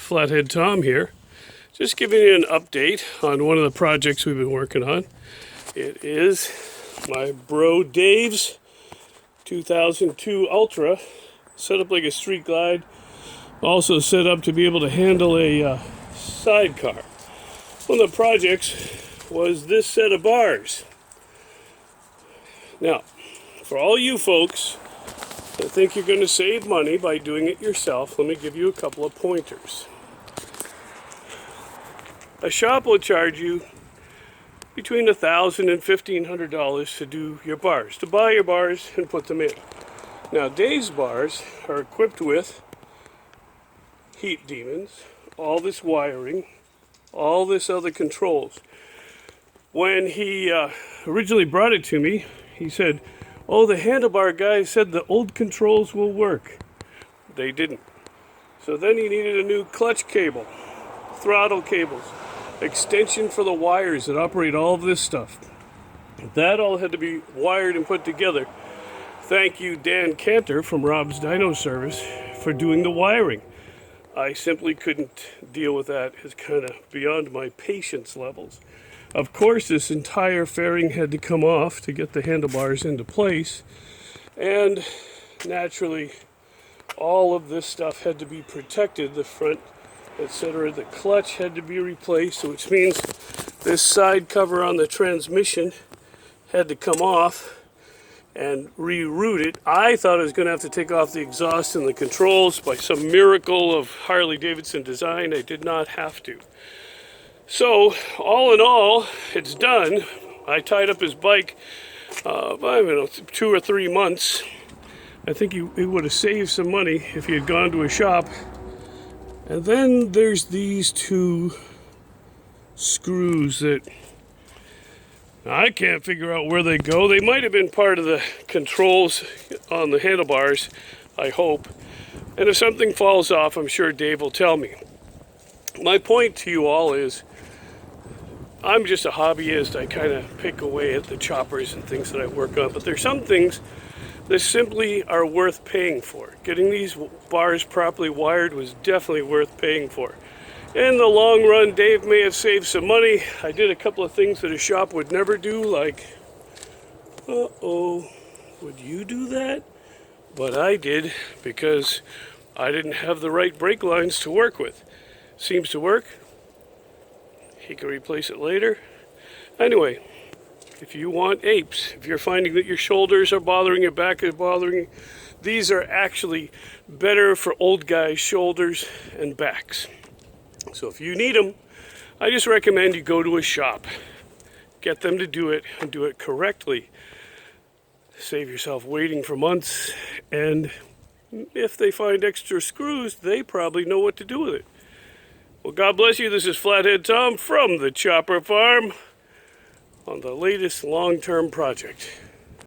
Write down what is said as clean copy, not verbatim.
Flathead Tom here. Just giving you an update on one of the projects we've been working on. It is my bro Dave's 2002 Ultra, set up like a street glide, also set up to be able to handle a sidecar. One of the projects was this set of bars. Now, for all you folks that think you're going to save money by doing it yourself, let me give you a couple of pointers. A shop will charge you between $1,000 and $1,500 to do your bars, to buy your bars and put them in. Now, Dave's bars are equipped with heat demons, all this wiring, all this other controls. When he originally brought it to me, he said, "Oh, the handlebar guy said the old controls will work." They didn't. So then he needed a new clutch cable, throttle cables, extension for the wires that operate all of this stuff. That all had to be wired and put together. Thank you, Dan Cantor from Rob's Dyno Service, for doing the wiring. I simply couldn't deal with that. It's kind of beyond my patience levels. Of course, this entire fairing had to come off to get the handlebars into place. And naturally, all of this stuff had to be protected, the front, etc. The clutch had to be replaced, which means this side cover on the transmission had to come off and reroute it. I thought I was going to have to take off the exhaust and the controls. By some miracle of Harley-Davidson design, I did not have to. So, all in all, it's done. I tied up his bike, I don't know, 2 or 3 months. I think he would have saved some money if he had gone to a shop. And then there's these 2 screws that I can't figure out where they go. They might have been part of the controls on the handlebars, I hope. And if something falls off, I'm sure Dave will tell me. My point to you all is, I'm just a hobbyist. I kind of pick away at the choppers and things that I work on. But there's some things that simply are worth paying for. Getting these bars properly wired was definitely worth paying for. In the long run, Dave may have saved some money. I did a couple of things that a shop would never do, like, would you do that? But I did, because I didn't have the right brake lines to work with. Seems to work. He can replace it later. Anyway, if you want Apes, if you're finding that your shoulders are bothering, your back is bothering you, these are actually better for old guys' shoulders and backs. So if you need them, I just recommend you go to a shop. Get them to do it and do it correctly. Save yourself waiting for months, and if they find extra screws, they probably know what to do with it. Well, God bless you. This is Flathead Tom from the Chopper Farm on the latest long-term project.